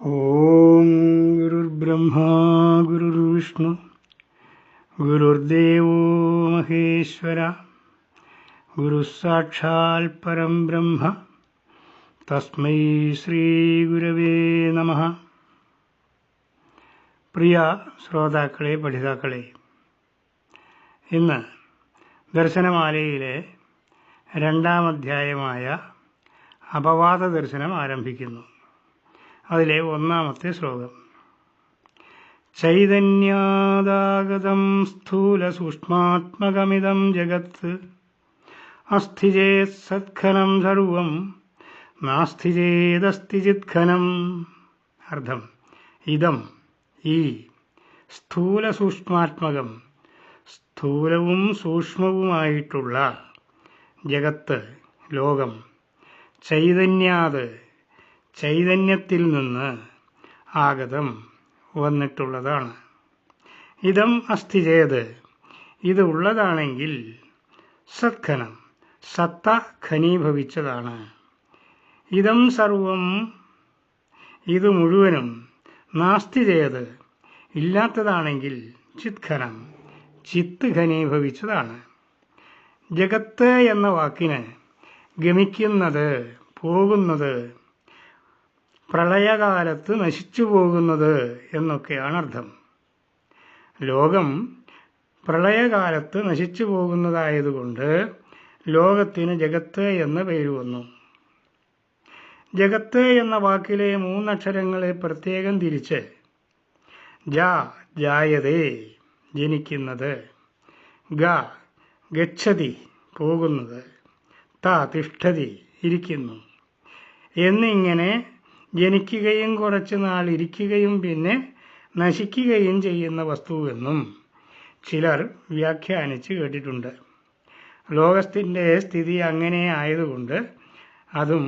ഓം ഗുരുർബ്രഹ്മാ ഗുരുർവിഷ്ണു ഗുരുർദേവോ മഹേശ്വര ഗുരുസാക്ഷാൽ പരം ബ്രഹ്മ തസ്മൈ ശ്രീ ഗുരവേ നമഃ. പ്രിയ ശ്രോതാക്കളെ, പഠിതാക്കളെ, ഇന്ന് ദർശനമാലയിലെ 2-ാം അധ്യായമായ അപവാദ ദർശനം ആരംഭിക്കുന്നു. അതിലെ 1-ാമത്തെ ശ്ലോകം: ചൈതന്യാദാഗതം സ്ഥൂലസൂക്ഷ്മാത്മകമിദം ജഗത് അസ്ഥി ചേത് സത്ഖനം സർവം നാസ്തി ചേദസ്തി ചിത്ഖനം. അർത്ഥം: ഇദം, ഈ സ്ഥൂലസൂക്ഷ്മാത്മകം, സ്ഥൂലവും സൂക്ഷ്മവുമായിട്ടുള്ള ജഗത്ത്, ലോകം, ചൈതന്യാത്, ചൈതന്യത്തിൽ നിന്ന്, ആഗതം, വന്നിട്ടുള്ളതാണ്. ഇദം അസ്ഥി ചേത്, ഇത് ഉള്ളതാണെങ്കിൽ, സത്ഖനം, സത്ത ഖനീഭവിച്ചതാണ്. ഇദം സർവം, ഇത് മുഴുവനും, നാസ്തി ചേത്, ഇല്ലാത്തതാണെങ്കിൽ, ചിത്ഖനം, ചിത്ത് ഖനീഭവിച്ചതാണ്. ജഗത്ത് എന്ന വാക്കിന് ഗമിക്കുന്നത്, പോകുന്നത്, പ്രളയകാലത്ത് നശിച്ചു പോകുന്നത് എന്നൊക്കെയാണ് അർത്ഥം. ലോകം പ്രളയകാലത്ത് നശിച്ചു പോകുന്നതായതുകൊണ്ട് ലോകത്തിന് ജഗത്ത് എന്ന പേര് വന്നു. ജഗത്ത് എന്ന വാക്കിലെ 3 അക്ഷരങ്ങളെ പ്രത്യേകം തിരിച്ച് ജ, ജായതേ, ജനിക്കുന്നത്; ഗ, ഗച്ഛതി, പോകുന്നത്; ത, തിഷ്ഠതി, ഇരിക്കുന്നു എന്നിങ്ങനെ ജനിക്കുകയും കുറച്ചു നാൾ ഇരിക്കുകയും പിന്നെ നശിക്കുകയും ചെയ്യുന്ന വസ്തുവെന്നും ചിലർ വ്യാഖ്യാനിച്ച് കേട്ടിട്ടുണ്ട്. ലോകത്തിൻ്റെ സ്ഥിതി അങ്ങനെ ആയതുകൊണ്ട് അതും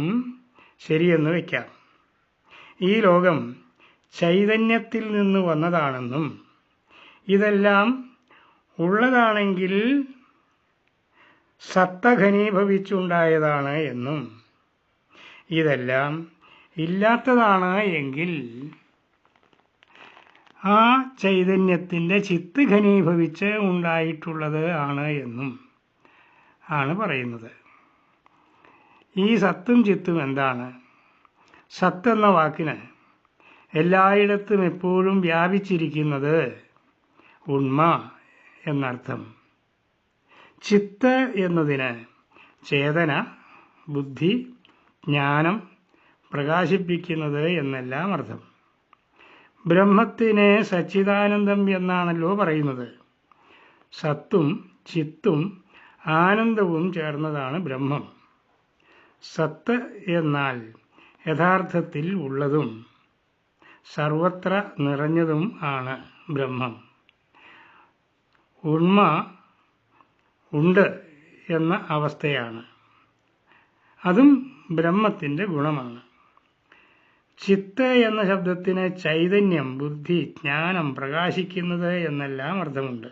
ശരിയെന്ന് വയ്ക്കാം. ഈ ലോകം ചൈതന്യത്തിൽ നിന്ന് വന്നതാണെന്നും ഇതെല്ലാം ഉള്ളതാണെങ്കിൽ സത്ത ഘനീഭവിച്ചുണ്ടായതാണ് എന്നും ഇതെല്ലാം ഇല്ലാത്തതാണ് എങ്കിൽ ആ ചൈതന്യത്തിൻ്റെ ചിത്ത് ഘനീഭവിച്ച് ഉണ്ടായിട്ടുള്ളത് ആണ് എന്നും ആണ് പറയുന്നത്. ഈ സത്തും ചിത്തും എന്താണ്? സത്ത് എന്ന വാക്കിന് എല്ലായിടത്തും എപ്പോഴും വ്യാപിച്ചിരിക്കുന്നത് ഉണ്മ എന്നർത്ഥം. ചിത്ത് എന്നതിന് ചേതന, ബുദ്ധി, ജ്ഞാനം, പ്രകാശിപ്പിക്കുന്നത് എന്നെല്ലാം അർത്ഥം. ബ്രഹ്മത്തിന് സച്ചിദാനന്ദം എന്നാണല്ലോ പറയുന്നത്. സത്തും ചിത്തും ആനന്ദവും ചേർന്നതാണ് ബ്രഹ്മം. സത്ത് എന്നാൽ യഥാർത്ഥത്തിൽ ഉള്ളതും സർവത്ര നിറഞ്ഞതും ആണ് ബ്രഹ്മം. ഉണ്മ ഉണ്ട് എന്ന അവസ്ഥയാണ്. അതും ബ്രഹ്മത്തിൻ്റെ ഗുണമാണ്. ചിത്ത് എന്ന ശബ്ദത്തിന് ചൈതന്യം, ബുദ്ധി, ജ്ഞാനം, പ്രകാശിക്കുന്നത് എന്നെല്ലാം അർത്ഥമുണ്ട്.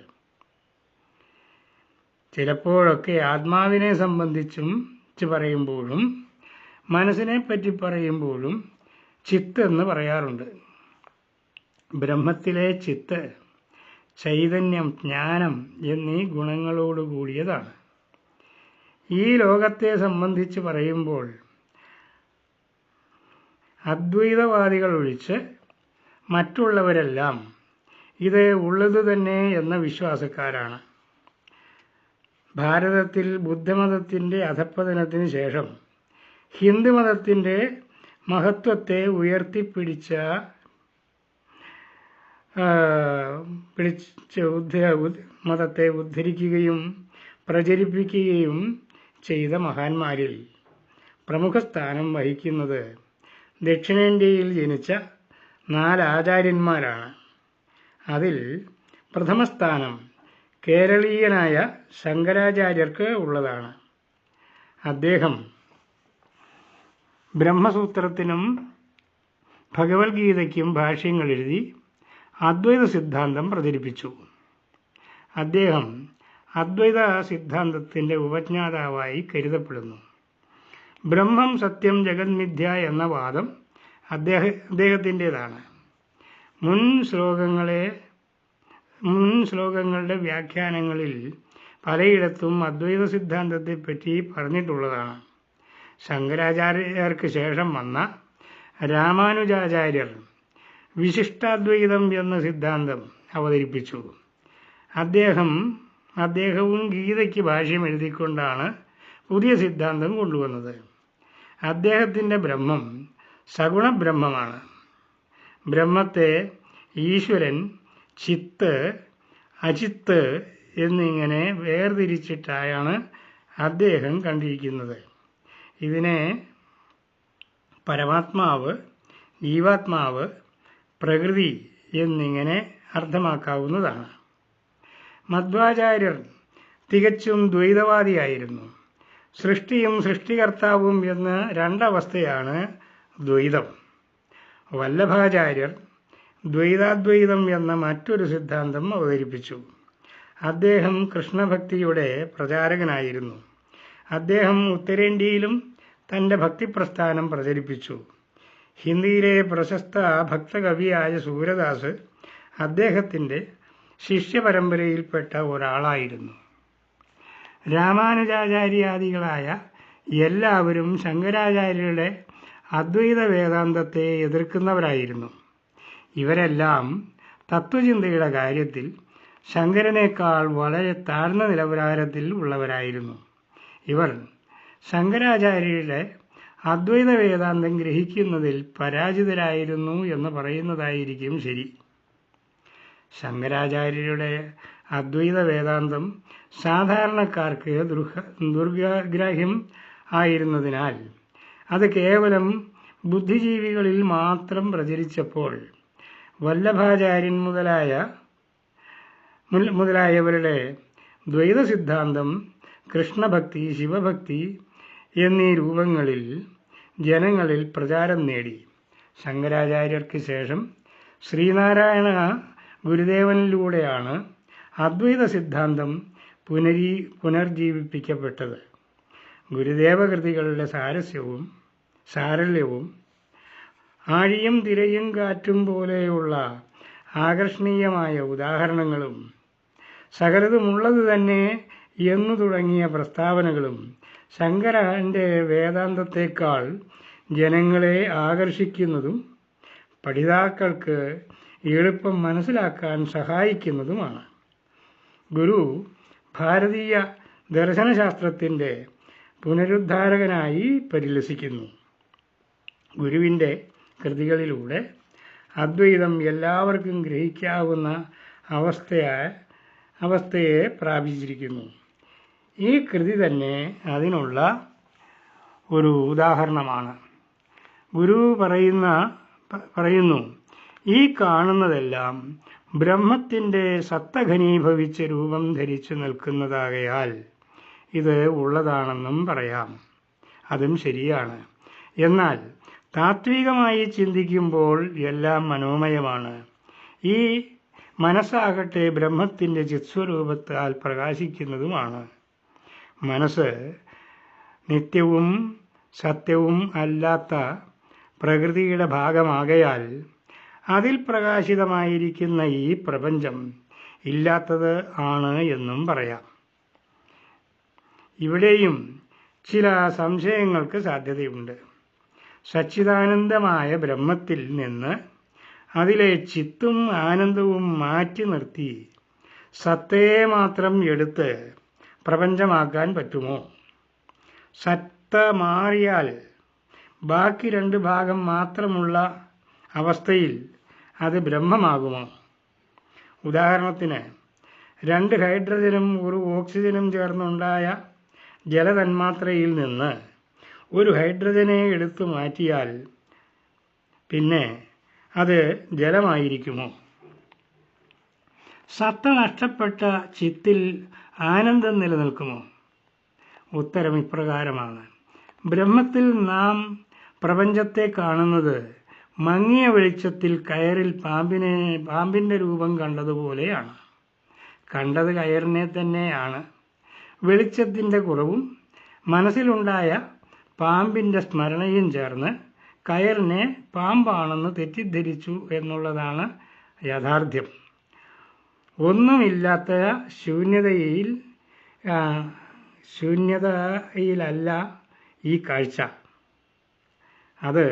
ചിലപ്പോഴൊക്കെ ആത്മാവിനെ സംബന്ധിച്ചും പറയുമ്പോഴും മനസ്സിനെ പറ്റി പറയുമ്പോഴും ചിത്ത് എന്ന് പറയാറുണ്ട്. ബ്രഹ്മത്തിലെ ചിത്ത് ചൈതന്യം, ജ്ഞാനം എന്നീ ഗുണങ്ങളോട് കൂടിയതാണ്. ഈ ലോകത്തെ സംബന്ധിച്ച് പറയുമ്പോൾ അദ്വൈതവാദികൾ ഒഴിച്ച് മറ്റുള്ളവരെല്ലാം ഇത് ഉള്ളത് തന്നെ എന്ന വിശ്വാസക്കാരാണ്. ഭാരതത്തിൽ ബുദ്ധമതത്തിൻ്റെ അധഃപതനത്തിന് ശേഷം ഹിന്ദുമതത്തിൻ്റെ മഹത്വത്തെ ഉയർത്തിപ്പിടിച്ച മതത്തെ ഉദ്ധരിക്കുകയും പ്രചരിപ്പിക്കുകയും ചെയ്ത മഹാന്മാരിൽ പ്രമുഖ സ്ഥാനം വഹിക്കുന്നത് ദക്ഷിണേന്ത്യയിൽ ജനിച്ച 4 ആചാര്യന്മാരാണ്. അതിൽ പ്രഥമസ്ഥാനം കേരളീയനായ ശങ്കരാചാര്യർക്ക് ഉള്ളതാണ്. അദ്ദേഹം ബ്രഹ്മസൂത്രത്തിനും ഭഗവത്ഗീതയ്ക്കും ഭാഷ്യങ്ങൾ എഴുതി അദ്വൈത സിദ്ധാന്തം പ്രചരിപ്പിച്ചു. അദ്ദേഹം അദ്വൈത സിദ്ധാന്തത്തിൻ്റെ ഉപജ്ഞാതാവായി കരുതപ്പെടുന്നു. ബ്രഹ്മം സത്യം ജഗന്മിഥ്യ എന്ന വാദം അദ്ദേഹത്തിൻ്റേതാണ്. മുൻ ശ്ലോകങ്ങളുടെ വ്യാഖ്യാനങ്ങളിൽ പലയിടത്തും അദ്വൈത സിദ്ധാന്തത്തെപ്പറ്റി പറഞ്ഞിട്ടുള്ളതാണ്. ശങ്കരാചാര്യർക്ക് ശേഷം വന്ന രാമാനുജാചാര്യർ വിശിഷ്ടാദ്വൈതം എന്ന സിദ്ധാന്തം അവതരിപ്പിച്ചു. അദ്ദേഹവും ഗീതയ്ക്ക് ഭാഷ്യം എഴുതിക്കൊണ്ടാണ് പുതിയ സിദ്ധാന്തം കൊണ്ടുവന്നത്. അദ്ദേഹത്തിൻ്റെ ബ്രഹ്മം സഗുണബ്രഹ്മമാണ്. ബ്രഹ്മത്തെ ഈശ്വരൻ, ചിത്ത്, അചിത്ത് എന്നിങ്ങനെ വേർതിരിച്ചിട്ടായാണ് അദ്ദേഹം കണ്ടിരിക്കുന്നത്. ഇതിനെ പരമാത്മാവ്, ജീവാത്മാവ്, പ്രകൃതി എന്നിങ്ങനെ അർത്ഥമാക്കാവുന്നതാണ്. മധ്വാചാര്യർ തികച്ചും ദ്വൈതവാദിയായിരുന്നു. സൃഷ്ടിയും സൃഷ്ടികർത്താവും എന്ന രണ്ടവസ്ഥയാണ് ദ്വൈതം. വല്ലഭാചാര്യർ ദ്വൈതാദ്വൈതം എന്ന മറ്റൊരു സിദ്ധാന്തം അവതരിപ്പിച്ചു. അദ്ദേഹം കൃഷ്ണഭക്തിയുടെ പ്രചാരകനായിരുന്നു. അദ്ദേഹം ഉത്തരേന്ത്യയിലും തൻ്റെ ഭക്തിപ്രസ്ഥാനം പ്രചരിപ്പിച്ചു. ഹിന്ദിയിലെ പ്രശസ്ത ഭക്തകവിയായ സൂരദാസ് അദ്ദേഹത്തിൻ്റെ ശിഷ്യപരമ്പരയിൽപ്പെട്ട ഒരാളായിരുന്നു. രാമാനുജാചാര്യാദികളായ എല്ലാവരും ശങ്കരാചാര്യരുടെ അദ്വൈത വേദാന്തത്തെ എതിർക്കുന്നവരായിരുന്നു. ഇവരെല്ലാം തത്വചിന്തയുടെ കാര്യത്തിൽ ശങ്കരനേക്കാൾ വളരെ താഴ്ന്ന നിലവാരത്തിൽ ഉള്ളവരായിരുന്നു. ഇവർ ശങ്കരാചാര്യരുടെ അദ്വൈത വേദാന്തം ഗ്രഹിക്കുന്നതിൽ പരാജിതരായിരുന്നു എന്ന് പറയുന്നതായിരിക്കും ശരി. ശങ്കരാചാര്യരുടെ അദ്വൈത വേദാന്തം സാധാരണക്കാർക്ക് ദുർഗ്രാഹ്യം ആയിരുന്നതിനാൽ അത് കേവലം ബുദ്ധിജീവികളിൽ മാത്രം പ്രചരിച്ചപ്പോൾ വല്ലഭാചാര്യൻ മുതലായവരുടെ ദ്വൈത സിദ്ധാന്തം കൃഷ്ണഭക്തി, ശിവഭക്തി എന്നീ രൂപങ്ങളിൽ ജനങ്ങളിൽ പ്രചാരം നേടി. ശങ്കരാചാര്യർക്ക് ശേഷം ശ്രീനാരായണ ഗുരുദേവനിലൂടെയാണ് അദ്വൈത സിദ്ധാന്തം പുനർജീവിപ്പിക്കപ്പെട്ടത്. ഗുരുദേവകൃതികളുടെ സാരല്യവും ആഴിയും തിരയും കാറ്റും പോലെയുള്ള ആകർഷണീയമായ ഉദാഹരണങ്ങളും സകലതുമുള്ളത് തന്നെ എന്നു തുടങ്ങിയ പ്രസ്താവനകളും ശങ്കരന്റെ വേദാന്തത്തെക്കാൾ ജനങ്ങളെ ആകർഷിക്കുന്നതും പഠിതാക്കൾക്ക് എളുപ്പം മനസ്സിലാക്കാൻ സഹായിക്കുന്നതുമാണ്. ഗുരു ഭാരതീയ ദർശനശാസ്ത്രത്തിൻ്റെ പുനരുദ്ധാരകനായി പരിലസിക്കുന്നു. ഗുരുവിൻ്റെ കൃതികളിലൂടെ അദ്വൈതം എല്ലാവർക്കും ഗ്രഹിക്കാവുന്ന അവസ്ഥയെ പ്രാപിച്ചിരിക്കുന്നു. ഈ കൃതി തന്നെ അതിനുള്ള ഒരു ഉദാഹരണമാണ്. ഗുരു പറയുന്നു, ഈ കാണുന്നതെല്ലാം ബ്രഹ്മത്തിൻ്റെ സത്തഘനീഭവിച്ച രൂപം ധരിച്ചു നിൽക്കുന്നതാകയാൽ ഇത് ഉള്ളതാണെന്നും പറയാം. അതും ശരിയാണ്. എന്നാൽ താത്വികമായി ചിന്തിക്കുമ്പോൾ എല്ലാം മനോമയമാണ്. ഈ മനസ്സാകട്ടെ ബ്രഹ്മത്തിൻ്റെ ചിത്സ്വരൂപത്താൽ പ്രകാശിക്കുന്നതുമാണ്. മനസ്സ് നിത്യവും സത്യവും അല്ലാത്ത പ്രകൃതിയുടെ ഭാഗമാകയാൽ അതിൽ പ്രകാശിതമായിരിക്കുന്ന ഈ പ്രപഞ്ചം ഇല്ലാത്തത് ആണ് എന്നും പറയാം. ഇവിടെയും ചില സംശയങ്ങൾക്ക് സാധ്യതയുണ്ട്. സച്ചിദാനന്ദമായ ബ്രഹ്മത്തിൽ നിന്ന് അതിലെ ചിത്തും ആനന്ദവും മാറ്റി നിർത്തി സത്തയെ മാത്രം എടുത്ത് പ്രപഞ്ചമാക്കാൻ പറ്റുമോ? സത്ത മാറിയാൽ ബാക്കി രണ്ട് ഭാഗം മാത്രമുള്ള അവസ്ഥയിൽ അത് ബ്രഹ്മമാകുമോ? ഉദാഹരണത്തിന് 2 ഹൈഡ്രജനും 1 ഓക്സിജനും ചേർന്നുണ്ടായ ജലതന്മാത്രയിൽ നിന്ന് ഒരു ഹൈഡ്രജനെ എടുത്തു മാറ്റിയാൽ പിന്നെ അത് ജലമായിരിക്കുമോ? സത്ത നഷ്ടപ്പെട്ട ചിത്തിൽ ആനന്ദം നിലനിൽക്കുമോ? ഉത്തരം ഇപ്രകാരമാണ്. ബ്രഹ്മത്തിൽ നാം പ്രപഞ്ചത്തെ കാണുന്നത് മങ്ങിയ വെളിച്ചത്തിൽ കയറിൽ പാമ്പിൻ്റെ രൂപം കണ്ടതുപോലെയാണ്. കണ്ടത് കയറിനെ തന്നെയാണ്. വെളിച്ചത്തിൻ്റെ കുറവും മനസ്സിലുണ്ടായ പാമ്പിൻ്റെ സ്മരണയും ചേർന്ന് കയറിനെ പാമ്പാണെന്ന് തെറ്റിദ്ധരിച്ചു എന്നുള്ളതാണ് യാഥാർത്ഥ്യം. ഒന്നുമില്ലാത്ത ശൂന്യതയിലല്ല ഈ കാഴ്ച. അത്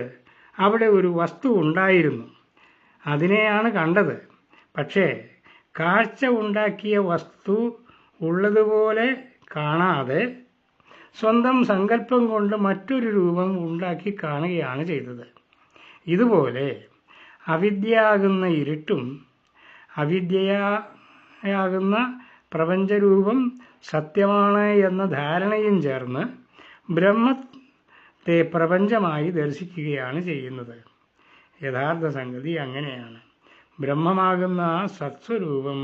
അവിടെ ഒരു വസ്തു ഉണ്ടായിരുന്നു, അതിനെയാണ് കണ്ടത്. പക്ഷേ കാഴ്ച ഉണ്ടാക്കിയ വസ്തു ഉള്ളതുപോലെ കാണാതെ സ്വന്തം സങ്കല്പം കൊണ്ട് മറ്റൊരു രൂപം ഉണ്ടാക്കി കാണുകയാണ് ചെയ്തത്. ഇതുപോലെ അവിദ്യയാകുന്ന ഇരുട്ടും അവിദ്യയാകുന്ന പ്രപഞ്ചരൂപം സത്യമാണ് എന്ന ധാരണയും ചേർന്ന് ബ്രഹ്മത്തെ പ്രപഞ്ചമായി ദർശിക്കുകയാണ് ചെയ്യുന്നത്. യഥാർത്ഥ സംഗതി അങ്ങനെയാണ്. ബ്രഹ്മമാകുന്ന സത്സ്വരൂപം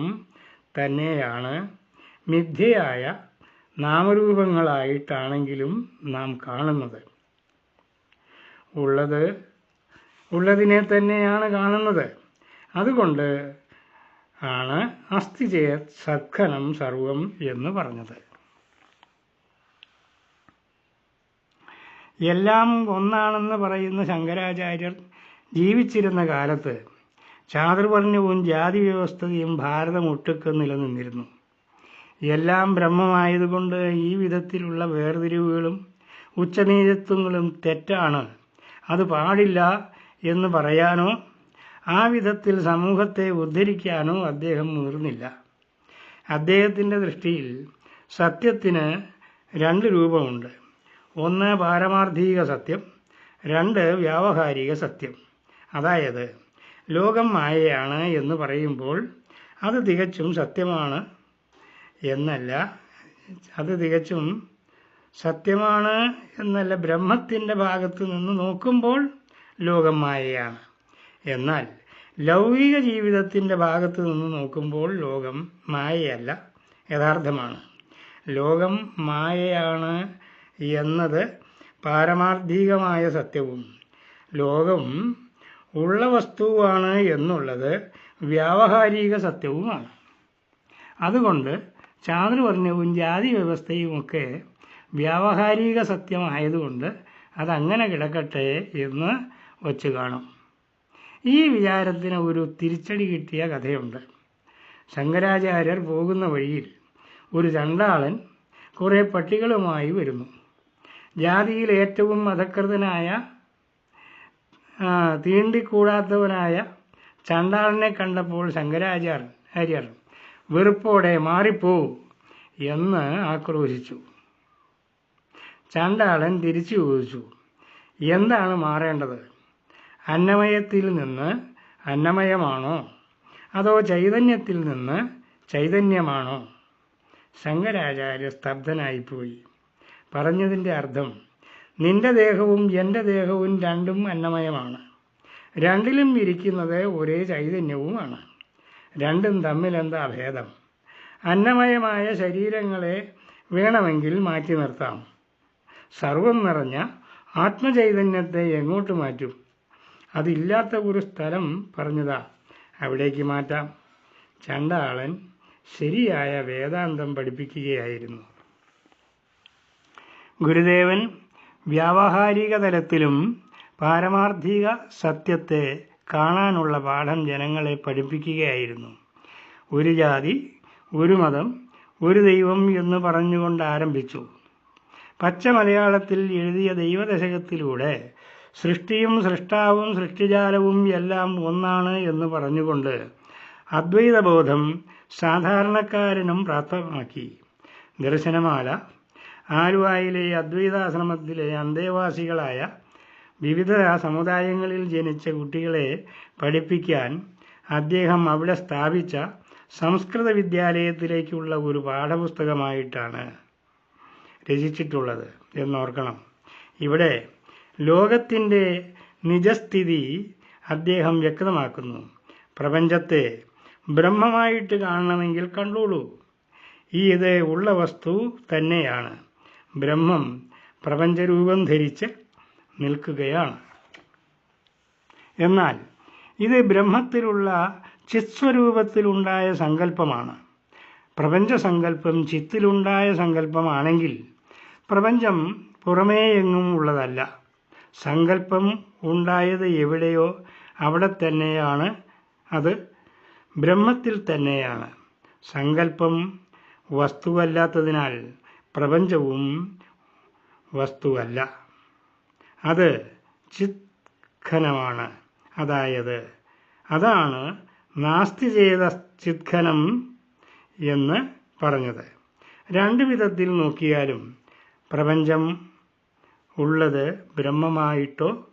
തന്നെയാണ് മിഥ്യയായ നാമരൂപങ്ങളായിട്ടാണെങ്കിലും നാം കാണുന്നത്. ഉള്ളതിനെ തന്നെയാണ് കാണുന്നത്. അതുകൊണ്ട് ആണ് അസ്തി ചേത് സത്ഖനം സർവം എന്ന് പറഞ്ഞത്. എല്ലാം ഒന്നാണെന്ന് പറയുന്ന ശങ്കരാചാര്യർ ജീവിച്ചിരുന്ന കാലത്ത് ചാതുർവർണ്ണ്യവും ജാതി വ്യവസ്ഥയും ഭാരതം ഒട്ടുക്ക് നിലനിന്നിരുന്നു. എല്ലാം ബ്രഹ്മമായതുകൊണ്ട് ഈ വിധത്തിലുള്ള വേർതിരിവുകളും ഉച്ചനീചത്വങ്ങളും തെറ്റാണ്, അത് പാടില്ല എന്ന് പറയാനോ ആ വിധത്തിൽ സമൂഹത്തെ ഉദ്ധരിക്കാനോ അദ്ദേഹം മുതിർന്നില്ല. അദ്ദേഹത്തിൻ്റെ ദൃഷ്ടിയിൽ സത്യത്തിന് രണ്ട് രൂപമുണ്ട്. ഒന്ന് പാരമാർത്ഥിക സത്യം, രണ്ട് വ്യാവഹാരിക സത്യം. അതായത് ലോകം മായയാണ് എന്ന് പറയുമ്പോൾ അത് തികച്ചും സത്യമാണ് എന്നല്ല, ബ്രഹ്മത്തിൻ്റെ ഭാഗത്ത് നിന്ന് നോക്കുമ്പോൾ ലോകം മായയാണ്. എന്നാൽ ലൗകിക ജീവിതത്തിൻ്റെ ഭാഗത്ത് നിന്ന് നോക്കുമ്പോൾ ലോകം മായയല്ല, യഥാർത്ഥമാണ്. ലോകം മായയാണ് എന്നത് പാരമാർത്ഥികമായ സത്യവും ലോകം ഉള്ള വസ്തുവാണ് എന്നുള്ളത് വ്യാവഹാരിക സത്യവുമാണ്. അതുകൊണ്ട് ചാതുർവർണ്ണ്യവും ജാതി വ്യവസ്ഥയുമൊക്കെ വ്യാവഹാരിക സത്യമായതുകൊണ്ട് അതങ്ങനെ കിടക്കട്ടെ എന്ന് വച്ച് കാണും. ഈ വിചാരത്തിന് ഒരു തിരിച്ചടി കിട്ടിയ കഥയുണ്ട്. ശങ്കരാചാര്യർ പോകുന്ന വഴിയിൽ ഒരു ചണ്ടാളൻ കുറേ പട്ടികളുമായി വരുന്നു. ജാതിയിൽ ഏറ്റവും അധകൃതനായ തീണ്ടിക്കൂടാത്തവനായ ചണ്ടാളനെ കണ്ടപ്പോൾ ശങ്കരാചാര്യർ വെറുപ്പോടെ മാറിപ്പോ എന്ന് ആക്രോശിച്ചു. ചണ്ടാളൻ തിരിച്ചു ചോദിച്ചു, എന്താണ് മാറേണ്ടത്? അന്നമയത്തിൽ നിന്ന് അന്നമയമാണോ അതോ ചൈതന്യത്തിൽ നിന്ന് ചൈതന്യമാണോ? ശങ്കരാചാര്യ സ്തബ്ധനായിപ്പോയി. പറഞ്ഞതിൻ്റെ അർത്ഥം, നിന്റെ ദേഹവും എൻ്റെ ദേഹവും രണ്ടും അന്നമയമാണ്, രണ്ടിലും ഇരിക്കുന്നത് ഒരേ ചൈതന്യവുമാണ്, രണ്ടും തമ്മിലെന്താ ഭേദം? അന്നമയമായ ശരീരങ്ങളെ വേണമെങ്കിൽ മാറ്റി നിർത്താം, സർവം നിറഞ്ഞ ആത്മചൈതന്യത്തെ എങ്ങോട്ട് മാറ്റും? അതില്ലാത്ത ഒരു സ്ഥലം പറഞ്ഞതാ, അവിടേക്ക് മാറ്റാം. ചണ്ടാളൻ ശരിയായ വേദാന്തം പഠിപ്പിക്കുകയായിരുന്നു. ഗുരുദേവൻ വ്യാവഹാരിക തലത്തിലും പാരമാർത്ഥിക സത്യത്തെ കാണാനുള്ള പാഠം ജനങ്ങളെ പഠിപ്പിക്കുകയായിരുന്നു. ഒരു ജാതി, ഒരു മതം, ഒരു ദൈവം എന്ന് പറഞ്ഞുകൊണ്ട് ആരംഭിച്ചു. പച്ച മലയാളത്തിൽ എഴുതിയ ദൈവദശകത്തിലൂടെ സൃഷ്ടിയും സൃഷ്ടാവും സൃഷ്ടിജാലവും എല്ലാം ഒന്നാണ് എന്ന് പറഞ്ഞുകൊണ്ട് അദ്വൈതബോധം സാധാരണക്കാരനും പ്രാപ്തമാക്കി. ദർശനമാല ആലുവായിലെ അദ്വൈതാശ്രമത്തിലെ അന്തേവാസികളായ വിവിധ സമുദായങ്ങളിൽ ജനിച്ച കുട്ടികളെ പഠിപ്പിക്കാൻ അദ്ദേഹം അവിടെ സ്ഥാപിച്ച സംസ്കൃത വിദ്യാലയത്തിലേക്കുള്ള ഒരു പാഠപുസ്തകമായിട്ടാണ് രചിച്ചിട്ടുള്ളത് എന്നോർക്കണം. ഇവിടെ ലോകത്തിൻ്റെ നിജസ്ഥിതി അദ്ദേഹം വ്യക്തമാക്കുന്നു. പ്രപഞ്ചത്തെ ബ്രഹ്മമായിട്ട് കാണണമെങ്കിൽ കണ്ടോളൂ, ഇത് ഉള്ള വസ്തു തന്നെയാണ്. ബ്രഹ്മം പ്രപഞ്ചരൂപം ധരിച്ച് നിൽക്കുകയാണ്. എന്നാൽ ഇത് ബ്രഹ്മത്തിലുള്ള ചിത്സ്വരൂപത്തിലുണ്ടായ സങ്കല്പമാണ്. പ്രപഞ്ചസങ്കല്പം ചിത്തിലുണ്ടായ സങ്കല്പമാണെങ്കിൽ പ്രപഞ്ചം പുറമേ എങ്ങും ഉള്ളതല്ല, സങ്കല്പം ഉണ്ടായത് എവിടെയോ അവിടെ തന്നെയാണ്, അത് ബ്രഹ്മത്തിൽ തന്നെയാണ്. സങ്കല്പം വസ്തുവല്ലാത്തതിനാൽ പ്രപഞ്ചവും വസ്തുവല്ല. അത് ചിത്ഘനമാണ്. അതാണ് നാസ്തി ചെയ്ത ചിത്ഘനം എന്ന് പറഞ്ഞത്. രണ്ട് വിധത്തിൽ നോക്കിയാലും പ്രപഞ്ചം ഉള്ളത് ബ്രഹ്മമായിട്ടോ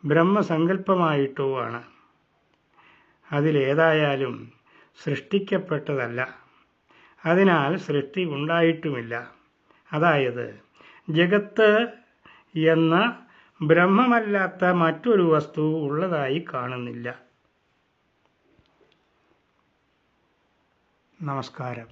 ബ്രഹ്മസങ്കല്പമായിട്ടോ ആണ്. അതിലേതായാലും സൃഷ്ടിക്കപ്പെട്ടതല്ല. അതിനാൽ സൃഷ്ടി ഉണ്ടായിട്ടുമില്ല. അതായത് ജഗത്ത് എന്ന ബ്രഹ്മമല്ലാത്ത മറ്റൊരു വസ്തു ഉള്ളതായി കാണുന്നില്ല. നമസ്കാരം.